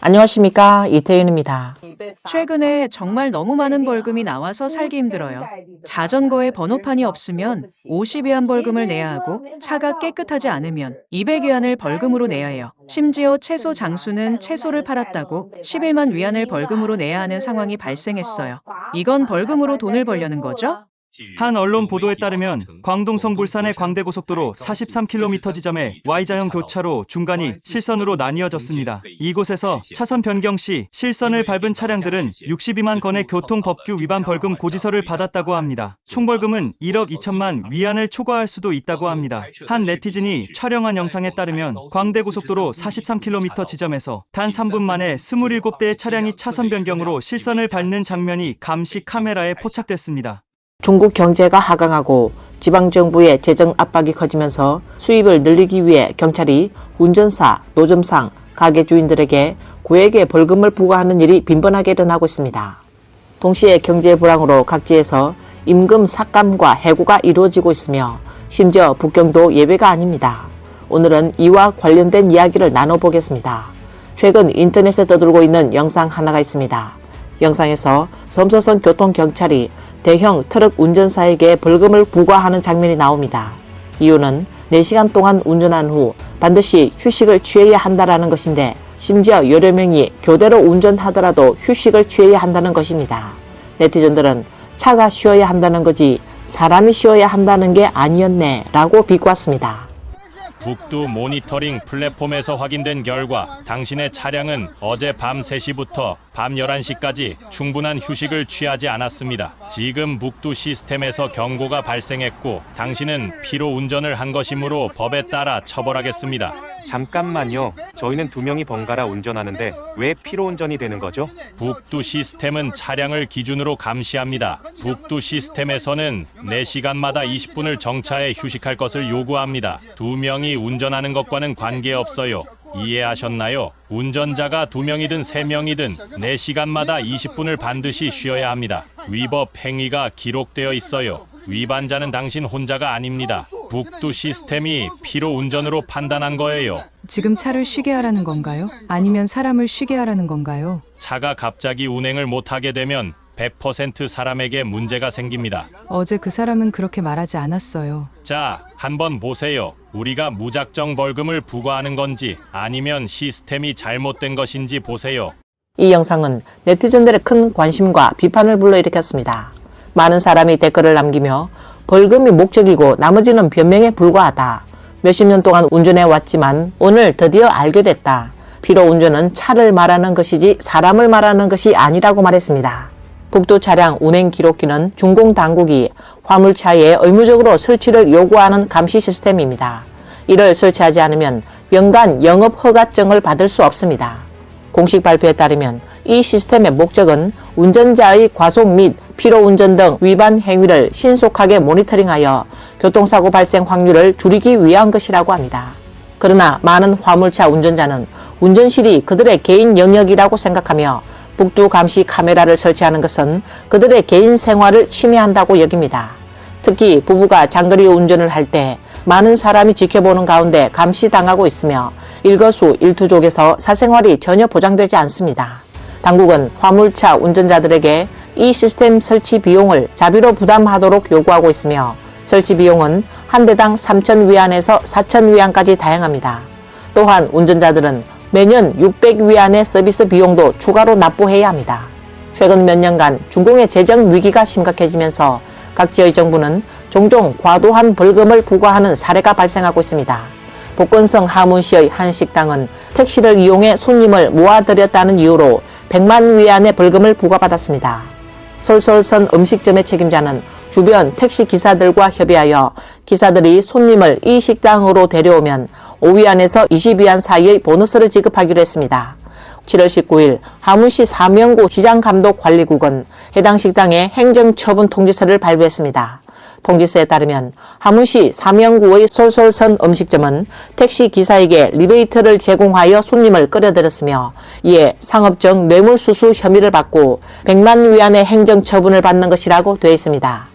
안녕하십니까, 이태윤입니다. 최근에 정말 너무 많은 벌금이 나와서 살기 힘들어요. 자전거에 번호판이 없으면 50위안 벌금을 내야 하고 차가 깨끗하지 않으면 200위안을 벌금으로 내야 해요. 심지어 채소 장수는 채소를 팔았다고 11만 위안을 벌금으로 내야 하는 상황이 발생했어요. 이건 벌금으로 돈을 벌려는 거죠? 한 언론 보도에 따르면 광동성 불산의 광대고속도로 43km 지점에 Y자형 교차로 중간이 실선으로 나뉘어졌습니다. 이곳에서 차선 변경 시 실선을 밟은 차량들은 62만 건의 교통법규 위반 벌금 고지서를 받았다고 합니다. 총벌금은 1억 2천만 위안을 초과할 수도 있다고 합니다. 한 네티즌이 촬영한 영상에 따르면 광대고속도로 43km 지점에서 단 3분 만에 27대의 차량이 차선 변경으로 실선을 밟는 장면이 감시 카메라에 포착됐습니다. 중국 경제가 하강하고 지방정부의 재정 압박이 커지면서 수입을 늘리기 위해 경찰이 운전사, 노점상, 가게 주인들에게 고액의 벌금을 부과하는 일이 빈번하게 일어나고 있습니다. 동시에 경제 불황으로 각지에서 임금 삭감과 해고가 이루어지고 있으며 심지어 북경도 예외가 아닙니다. 오늘은 이와 관련된 이야기를 나눠보겠습니다. 최근 인터넷에 떠돌고 있는 영상 하나가 있습니다. 영상에서 섬서선 교통경찰이 대형 트럭 운전사에게 벌금을 부과하는 장면이 나옵니다. 이유는 4시간 동안 운전한 후 반드시 휴식을 취해야 한다는 것인데 심지어 여러 명이 교대로 운전하더라도 휴식을 취해야 한다는 것입니다. 네티즌들은 차가 쉬어야 한다는 거지 사람이 쉬어야 한다는 게 아니었네 라고 비꼬았습니다. 북두 모니터링 플랫폼에서 확인된 결과 당신의 차량은 어제 밤 3시부터 밤 11시까지 충분한 휴식을 취하지 않았습니다. 지금 북두 시스템에서 경고가 발생했고 당신은 피로 운전을 한 것이므로 법에 따라 처벌하겠습니다. 잠깐만요. 저희는 2명이 번갈아 운전하는데 왜 피로운전이 되는 거죠? 북두 시스템은 차량을 기준으로 감시합니다. 북두 시스템에서는 4시간마다 20분을 정차해 휴식할 것을 요구합니다. 2명이 운전하는 것과는 관계없어요. 이해하셨나요? 운전자가 2명이든 3명이든 4시간마다 20분을 반드시 쉬어야 합니다. 위법 행위가 기록되어 있어요. 위반자는 당신 혼자가 아닙니다. 북두 시스템이 피로 운전으로 판단한 거예요. 지금 차를 쉬게 하라는 건가요? 아니면 사람을 쉬게 하라는 건가요? 차가 갑자기 운행을 못하게 되면 100% 사람에게 문제가 생깁니다. 어제 그 사람은 그렇게 말하지 않았어요. 자, 한번 보세요. 우리가 무작정 벌금을 부과하는 건지 아니면 시스템이 잘못된 것인지 보세요. 이 영상은 네티즌들의 큰 관심과 비판을 불러일으켰습니다. 많은 사람이 댓글을 남기며 벌금이 목적이고 나머지는 변명에 불과하다. 몇십 년 동안 운전해 왔지만 오늘 드디어 알게 됐다. 피로 운전은 차를 말하는 것이지 사람을 말하는 것이 아니라고 말했습니다. 북두 차량 운행 기록기는 중공 당국이 화물차에 의무적으로 설치를 요구하는 감시 시스템입니다. 이를 설치하지 않으면 연간 영업 허가증을 받을 수 없습니다. 공식 발표에 따르면 이 시스템의 목적은 운전자의 과속 및 피로운전 등 위반 행위를 신속하게 모니터링하여 교통사고 발생 확률을 줄이기 위한 것이라고 합니다. 그러나 많은 화물차 운전자는 운전실이 그들의 개인 영역이라고 생각하며 북두 감시 카메라를 설치하는 것은 그들의 개인 생활을 침해한다고 여깁니다. 특히 부부가 장거리 운전을 할 때 많은 사람이 지켜보는 가운데 감시당하고 있으며 일거수일투족에서 사생활이 전혀 보장되지 않습니다. 당국은 화물차 운전자들에게 이 시스템 설치 비용을 자비로 부담하도록 요구하고 있으며 설치 비용은 한 대당 3,000위안에서 4,000위안까지 다양합니다. 또한 운전자들은 매년 600위안의 서비스 비용도 추가로 납부해야 합니다. 최근 몇 년간 중공의 재정 위기가 심각해지면서 각 지역 정부는 종종 과도한 벌금을 부과하는 사례가 발생하고 있습니다. 복건성 하문시의 한 식당은 택시를 이용해 손님을 모아들였다는 이유로 100만 위안의 벌금을 부과받았습니다. 솔솔선 음식점의 책임자는 주변 택시 기사들과 협의하여 기사들이 손님을 이 식당으로 데려오면 5위안에서 20위안 사이의 보너스를 지급하기로 했습니다. 7월 19일 하문시 사명구 시장감독관리국은 해당 식당에 행정처분 통지서를 발부했습니다. 통지서에 따르면 하문시 사명구의 솔솔선 음식점은 택시 기사에게 리베이트를 제공하여 손님을 끌어들였으며 이에 상업적 뇌물수수 혐의를 받고 100만 위안의 행정처분을 받는 것이라고 되어 있습니다.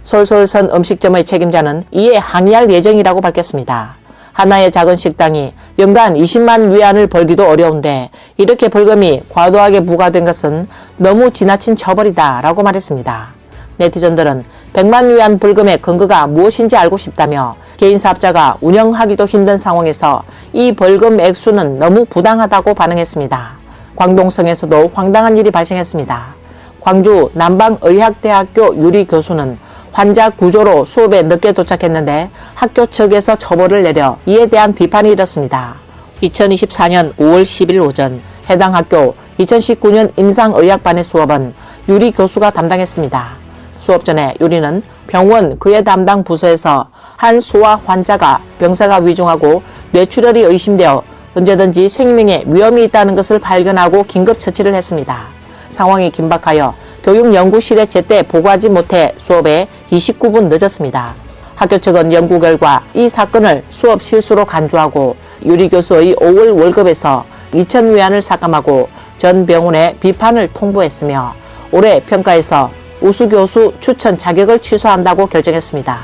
솔솔선 음식점의 책임자는 이에 항의할 예정이라고 밝혔습니다. 하나의 작은 식당이 연간 20만 위안을 벌기도 어려운데 이렇게 벌금이 과도하게 부과된 것은 너무 지나친 처벌이다 라고 말했습니다. 네티즌들은 100만 위안 벌금의 근거가 무엇인지 알고 싶다며 개인 사업자가 운영하기도 힘든 상황에서 이 벌금 액수는 너무 부당하다고 반응했습니다. 광동성에서도 황당한 일이 발생했습니다. 광주 남방의학대학교 유리 교수는 환자 구조로 수업에 늦게 도착했는데 학교 측에서 처벌을 내려 이에 대한 비판이 일었습니다. 2024년 5월 10일 오전 해당 학교 2019년 임상의학반의 수업은 유리 교수가 담당했습니다. 수업 전에 유리는 병원 그의 담당 부서에서 한 소아 환자가 병사가 위중하고 뇌출혈이 의심되어 언제든지 생명에 위험이 있다는 것을 발견하고 긴급 처치를 했습니다. 상황이 긴박하여 교육연구실에 제때 보고하지 못해 수업에 29분 늦었습니다. 학교 측은 연구 결과 이 사건을 수업 실수로 간주하고 유리 교수의 5월 월급에서 2,000위안을 삭감하고 전 병원에 비판을 통보했으며 올해 평가에서 우수 교수 추천 자격을 취소한다고 결정했습니다.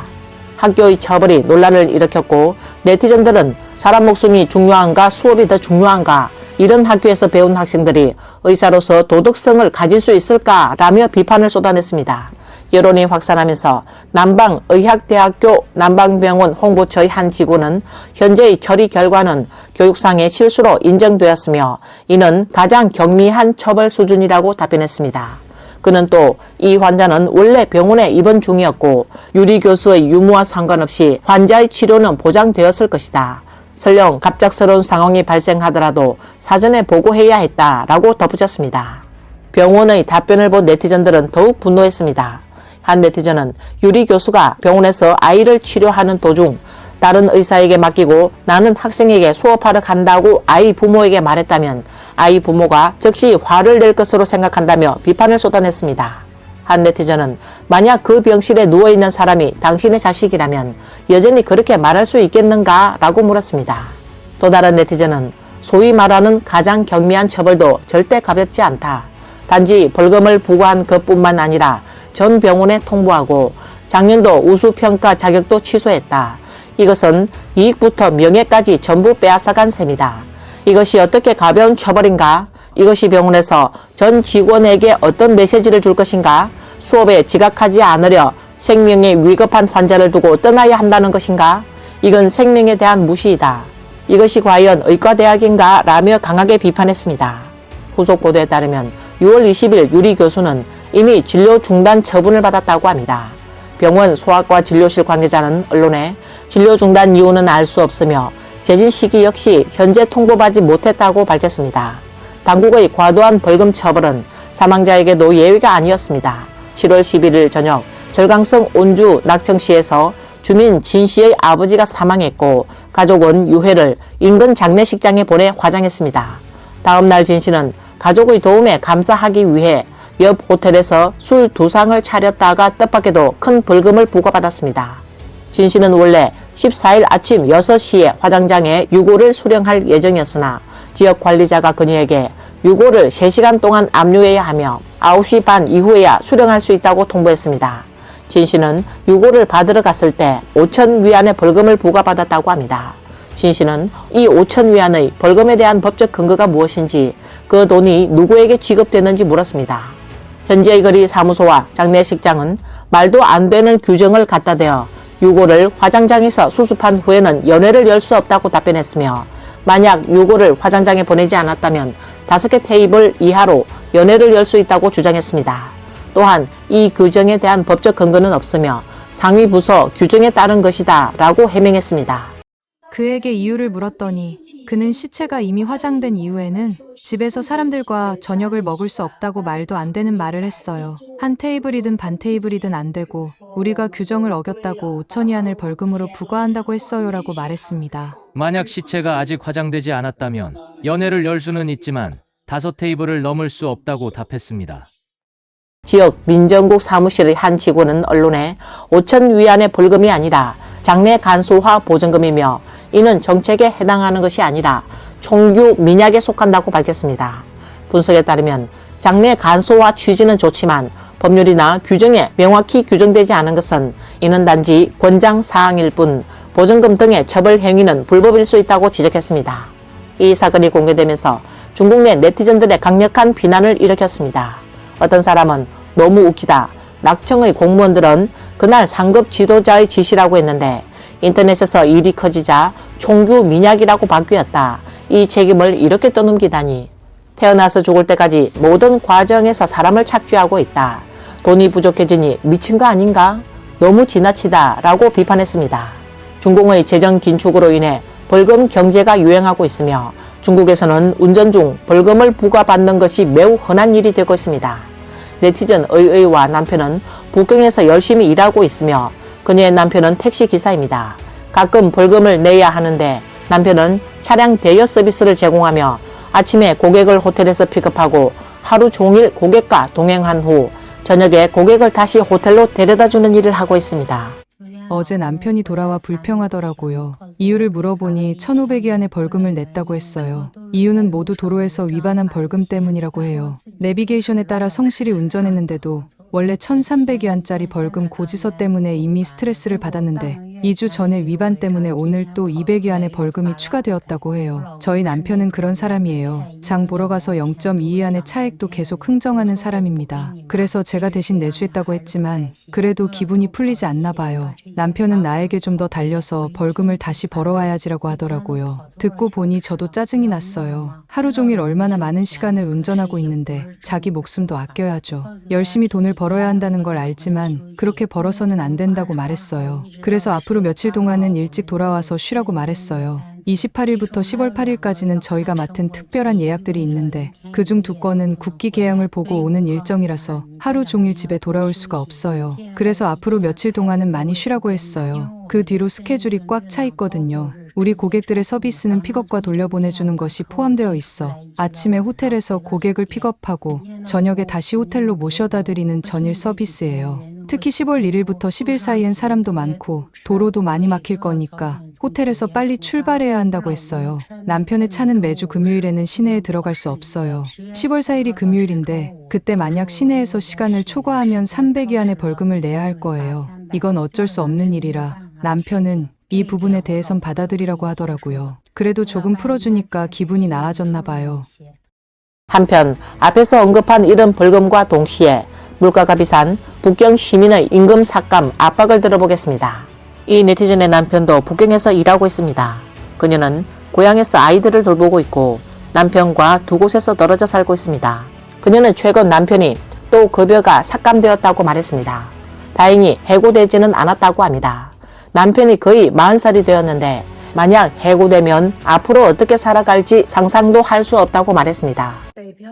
학교의 처벌이 논란을 일으켰고 네티즌들은 사람 목숨이 중요한가 수업이 더 중요한가 이런 학교에서 배운 학생들이 의사로서 도덕성을 가질 수 있을까라며 비판을 쏟아냈습니다. 여론이 확산하면서 남방의학대학교 남방병원 홍보처의 한 직원은 현재의 처리 결과는 교육상의 실수로 인정되었으며 이는 가장 경미한 처벌 수준이라고 답변했습니다. 그는 또 이 환자는 원래 병원에 입원 중이었고 유리 교수의 유무와 상관없이 환자의 치료는 보장되었을 것이다. 설령 갑작스러운 상황이 발생하더라도 사전에 보고해야 했다라고 덧붙였습니다. 병원의 답변을 본 네티즌들은 더욱 분노했습니다. 한 네티즌은 유리 교수가 병원에서 아이를 치료하는 도중 다른 의사에게 맡기고 나는 학생에게 수업하러 간다고 아이 부모에게 말했다면 아이 부모가 즉시 화를 낼 것으로 생각한다며 비판을 쏟아냈습니다. 한 네티즌은 만약 그 병실에 누워있는 사람이 당신의 자식이라면 여전히 그렇게 말할 수 있겠는가? 라고 물었습니다. 또 다른 네티즌은 소위 말하는 가장 경미한 처벌도 절대 가볍지 않다. 단지 벌금을 부과한 것뿐만 아니라 전 병원에 통보하고 작년도 우수평가 자격도 취소했다. 이것은 이익부터 명예까지 전부 빼앗아간 셈이다. 이것이 어떻게 가벼운 처벌인가? 이것이 병원에서 전 직원에게 어떤 메시지를 줄 것인가? 수업에 지각하지 않으려 생명에 위급한 환자를 두고 떠나야 한다는 것인가? 이건 생명에 대한 무시이다. 이것이 과연 의과대학인가? 라며 강하게 비판했습니다. 후속 보도에 따르면 6월 20일 유리 교수는 이미 진료 중단 처분을 받았다고 합니다. 병원 소아과 진료실 관계자는 언론에 진료 중단 이유는 알 수 없으며 재진 시기 역시 현재 통보받지 못했다고 밝혔습니다. 당국의 과도한 벌금 처벌은 사망자에게도 예외가 아니었습니다. 7월 11일 저녁 절강성 온주 낙청시에서 주민 진 씨의 아버지가 사망했고 가족은 유해를 인근 장례식장에 보내 화장했습니다. 다음 날 진 씨는 가족의 도움에 감사하기 위해 옆 호텔에서 술 2상을 차렸다가 뜻밖에도 큰 벌금을 부과받았습니다. 진 씨는 원래 14일 아침 6시에 화장장에 유골을 수령할 예정이었으나 지역 관리자가 그녀에게 유골을 3시간 동안 압류해야 하며 9시 반 이후에야 수령할 수 있다고 통보했습니다. 진 씨는 유골을 받으러 갔을 때 5,000위안의 벌금을 부과받았다고 합니다. 진 씨는 이 5,000위안의 벌금에 대한 법적 근거가 무엇인지 그 돈이 누구에게 지급되는지 물었습니다. 현지의 거리 사무소와 장례식장은 말도 안 되는 규정을 갖다 대어 유골을 화장장에서 수습한 후에는 연회를 열 수 없다고 답변했으며 만약 유골을 화장장에 보내지 않았다면 5개 테이블 이하로 연회를 열 수 있다고 주장했습니다. 또한 이 규정에 대한 법적 근거는 없으며 상위 부서 규정에 따른 것이다 라고 해명했습니다. 그에게 이유를 물었더니 그는 시체가 이미 화장된 이후에는 집에서 사람들과 저녁을 먹을 수 없다고 말도 안 되는 말을 했어요. 한 테이블이든 반 테이블이든 안 되고 우리가 규정을 어겼다고 5,000위안을 벌금으로 부과한다고 했어요라고 말했습니다. 만약 시체가 아직 화장되지 않았다면 연회를 열 수는 있지만 5테이블을 넘을 수 없다고 답했습니다. 지역 민정국 사무실의 한 직원은 언론에 5,000위안의 벌금이 아니라 장례 간소화 보증금이며 이는 정책에 해당하는 것이 아니라 총규 민약에 속한다고 밝혔습니다. 분석에 따르면 장례 간소화 취지는 좋지만 법률이나 규정에 명확히 규정되지 않은 것은 이는 단지 권장 사항일 뿐 보증금 등의 처벌 행위는 불법일 수 있다고 지적했습니다. 이 사건이 공개되면서 중국 내 네티즌들의 강력한 비난을 일으켰습니다. 어떤 사람은 너무 웃기다. 낙청의 공무원들은 그날 상급 지도자의 지시라고 했는데 인터넷에서 일이 커지자 총규 민약이라고 바뀌었다. 이 책임을 이렇게 떠넘기다니. 태어나서 죽을 때까지 모든 과정에서 사람을 착취하고 있다. 돈이 부족해지니 미친 거 아닌가? 너무 지나치다 라고 비판했습니다. 중공의 재정 긴축으로 인해 벌금 경제가 유행하고 있으며 중국에서는 운전 중 벌금을 부과받는 것이 매우 흔한 일이 되고 있습니다. 네티즌 의의와 남편은 북경에서 열심히 일하고 있으며 그녀의 남편은 택시기사입니다. 가끔 벌금을 내야 하는데 남편은 차량 대여 서비스를 제공하며 아침에 고객을 호텔에서 픽업하고 하루 종일 고객과 동행한 후 저녁에 고객을 다시 호텔로 데려다주는 일을 하고 있습니다. 어제 남편이 돌아와 불평하더라고요. 이유를 물어보니 1,500위안의 벌금을 냈다고 했어요. 이유는 모두 도로에서 위반한 벌금 때문이라고 해요. 내비게이션에 따라 성실히 운전했는데도 원래 1,300위안짜리 벌금 고지서 때문에 이미 스트레스를 받았는데 2주 전에 위반 때문에 오늘 또 200위안의 벌금이 추가되었다고 해요. 저희 남편은 그런 사람이에요. 장 보러 가서 0.2위안의 차액도 계속 흥정하는 사람입니다. 그래서 제가 대신 내주겠다고 했지만 그래도 기분이 풀리지 않나 봐요. 남편은 나에게 좀 더 달려서 벌금을 다시 벌어와야지라고 하더라고요. 듣고 보니 저도 짜증이 났어요. 하루 종일 얼마나 많은 시간을 운전하고 있는데 자기 목숨도 아껴야죠. 열심히 돈을 벌어야 한다는 걸 알지만 그렇게 벌어서는 안 된다고 말했어요. 그래서 앞으로 며칠 동안은 일찍 돌아와서 쉬라고 말했어요. 28일부터 10월 8일까지는 저희가 맡은 특별한 예약들이 있는데 그중 2건은 국기 개양을 보고 오는 일정이라서 하루 종일 집에 돌아올 수가 없어요. 그래서 앞으로 며칠 동안은 많이 쉬라고 했어요. 그 뒤로 스케줄이 꽉 차 있거든요. 우리 고객들의 서비스는 픽업과 돌려보내주는 것이 포함되어 있어 아침에 호텔에서 고객을 픽업하고 저녁에 다시 호텔로 모셔다 드리는 전일 서비스예요. 특히 10월 1일부터 10일 사이엔 사람도 많고 도로도 많이 막힐 거니까 호텔에서 빨리 출발해야 한다고 했어요. 남편의 차는 매주 금요일에는 시내에 들어갈 수 없어요. 10월 4일이 금요일인데 그때 만약 시내에서 시간을 초과하면 300위안의 벌금을 내야 할 거예요. 이건 어쩔 수 없는 일이라 남편은 이 부분에 대해선 받아들이라고 하더라고요. 그래도 조금 풀어주니까 기분이 나아졌나 봐요. 한편 앞에서 언급한 이런 벌금과 동시에 물가가 비싼 북경 시민의 임금 삭감 압박을 들어보겠습니다. 이 네티즌의 남편도 북경에서 일하고 있습니다. 그녀는 고향에서 아이들을 돌보고 있고 남편과 두 곳에서 떨어져 살고 있습니다. 그녀는 최근 남편이 또 급여가 삭감되었다고 말했습니다. 다행히 해고되지는 않았다고 합니다. 남편이 거의 40살이 되었는데 만약 해고되면 앞으로 어떻게 살아갈지 상상도 할 수 없다고 말했습니다.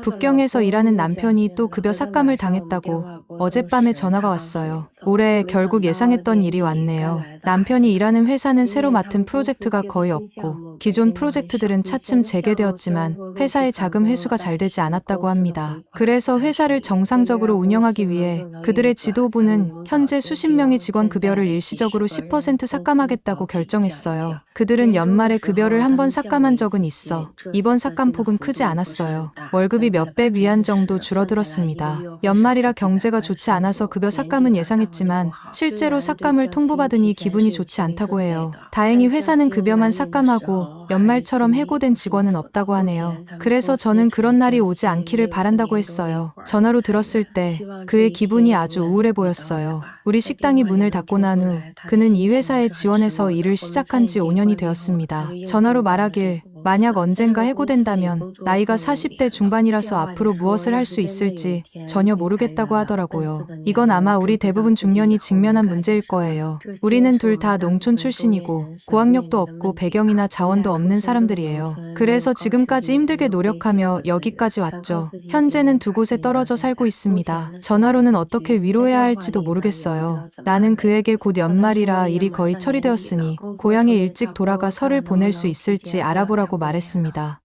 북경에서 일하는 남편이 또 급여 삭감을 당했다고 어젯밤에 전화가 왔어요. 올해 결국 예상했던 일이 왔네요. 남편이 일하는 회사는 새로 맡은 프로젝트가 거의 없고 기존 프로젝트들은 차츰 재개되었지만 회사의 자금 회수가 잘 되지 않았다고 합니다. 그래서 회사를 정상적으로 운영하기 위해 그들의 지도부는 현재 수십 명의 직원 급여를 일시적으로 10% 삭감하겠다고 결정했어요. 그들은 연말에 급여를 한 번 삭감한 적은 있어 이번 삭감폭은 크지 않았어요. 월급이 몇 배 위안 정도 줄어들었습니다. 연말이라 경제가 좋지 않아서 급여 삭감은 예상했지만 실제로 삭감을 통보받으니 기분이 좋지 않다고 해요. 다행히 회사는 급여만 삭감하고 연말처럼 해고된 직원은 없다고 하네요. 그래서 저는 그런 날이 오지 않기를 바란다고 했어요. 전화로 들었을 때 그의 기분이 아주 우울해 보였어요. 우리 식당이 문을 닫고 난 후 그는 이 회사에 지원해서 일을 시작한 지 5년이 되었습니다. 전화로 말하길 만약 언젠가 해고된다면 나이가 40대 중반이라서 앞으로 무엇을 할 수 있을지 전혀 모르겠다고 하더라고요. 이건 아마 우리 대부분 중년이 직면한 문제일 거예요. 우리는 둘 다 농촌 출신이고 고학력도 없고 배경이나 자원도 없는 사람들이에요. 그래서 지금까지 힘들게 노력하며 여기까지 왔죠. 현재는 두 곳에 떨어져 살고 있습니다. 전화로는 어떻게 위로해야 할지도 모르겠어요. 나는 그에게 곧 연말이라 일이 거의 처리되었으니 고향에 일찍 돌아가 설을 보낼 수 있을지 알아보라고 말했습니다.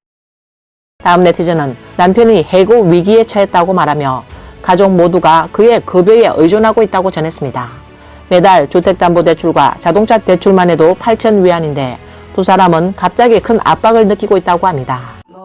다음 네티즌은 남편이 해고 위기에 처했다고 말하며 가족 모두가 그의 급여에 의존하고 있다고 전했습니다. 매달 주택담보대출과 자동차 대출만 해도 8,000위안인데 두 사람은 갑자기 큰 압박을 느끼고 있다고 합니다.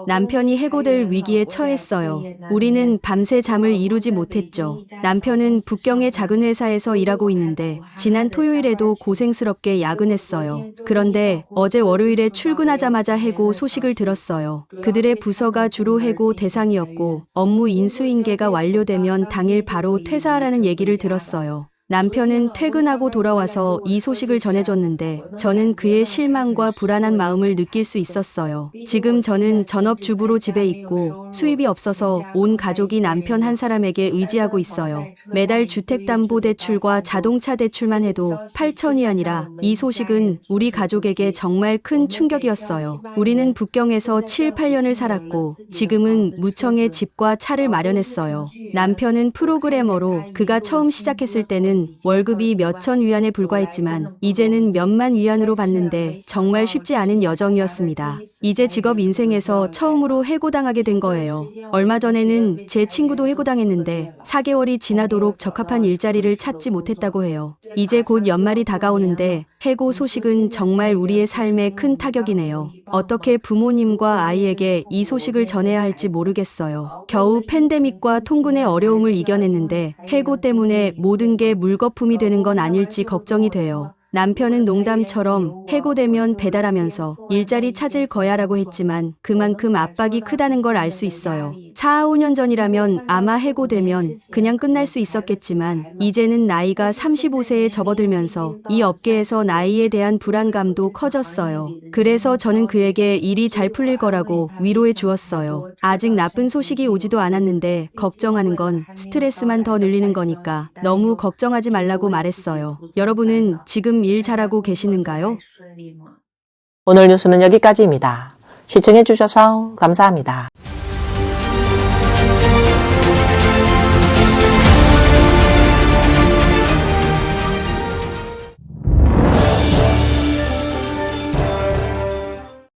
남편이 해고될 위기에 처했어요. 우리는 밤새 잠을 이루지 못했죠. 남편은 북경의 작은 회사에서 일하고 있는데 지난 토요일에도 고생스럽게 야근했어요. 그런데 어제 월요일에 출근하자마자 해고 소식을 들었어요. 그들의 부서가 주로 해고 대상이었고 업무 인수인계가 완료되면 당일 바로 퇴사하라는 얘기를 들었어요. 남편은 퇴근하고 돌아와서 이 소식을 전해줬는데 저는 그의 실망과 불안한 마음을 느낄 수 있었어요. 지금 저는 전업주부로 집에 있고 수입이 없어서 온 가족이 남편 한 사람에게 의지하고 있어요. 매달 주택담보대출과 자동차 대출만 해도 8,000위안이라 이 소식은 우리 가족에게 정말 큰 충격이었어요. 우리는 북경에서 7, 8년을 살았고 지금은 무청에 집과 차를 마련했어요. 남편은 프로그래머로 그가 처음 시작했을 때는 월급이 몇천 위안에 불과했지만 이제는 몇만 위안으로 받는데 정말 쉽지 않은 여정이었습니다. 이제 직업 인생에서 처음으로 해고당하게 된 거예요. 얼마 전에는 제 친구도 해고당했는데 4개월이 지나도록 적합한 일자리를 찾지 못했다고 해요. 이제 곧 연말이 다가오는데 해고 소식은 정말 우리의 삶에 큰 타격이네요. 어떻게 부모님과 아이에게 이 소식을 전해야 할지 모르겠어요. 겨우 팬데믹과 통근의 어려움을 이겨냈는데 해고 때문에 모든 게 물거품이 되는 건 아닐지 걱정이 돼요. 남편은 농담처럼 해고되면 배달하면서 일자리 찾을 거야라고 했지만 그만큼 압박이 크다는 걸 알 수 있어요. 4, 5년 전이라면 아마 해고되면 그냥 끝날 수 있었겠지만 이제는 나이가 35세에 접어들면서 이 업계에서 나이에 대한 불안감도 커졌어요. 그래서 저는 그에게 일이 잘 풀릴 거라고 위로해 주었어요. 아직 나쁜 소식이 오지도 않았는데 걱정하는 건 스트레스만 더 늘리는 거니까 너무 걱정하지 말라고 말했어요. 여러분은 지금 일 잘하고 계시는가요? 오늘 뉴스는 여기까지입니다. 시청해주셔서 감사합니다.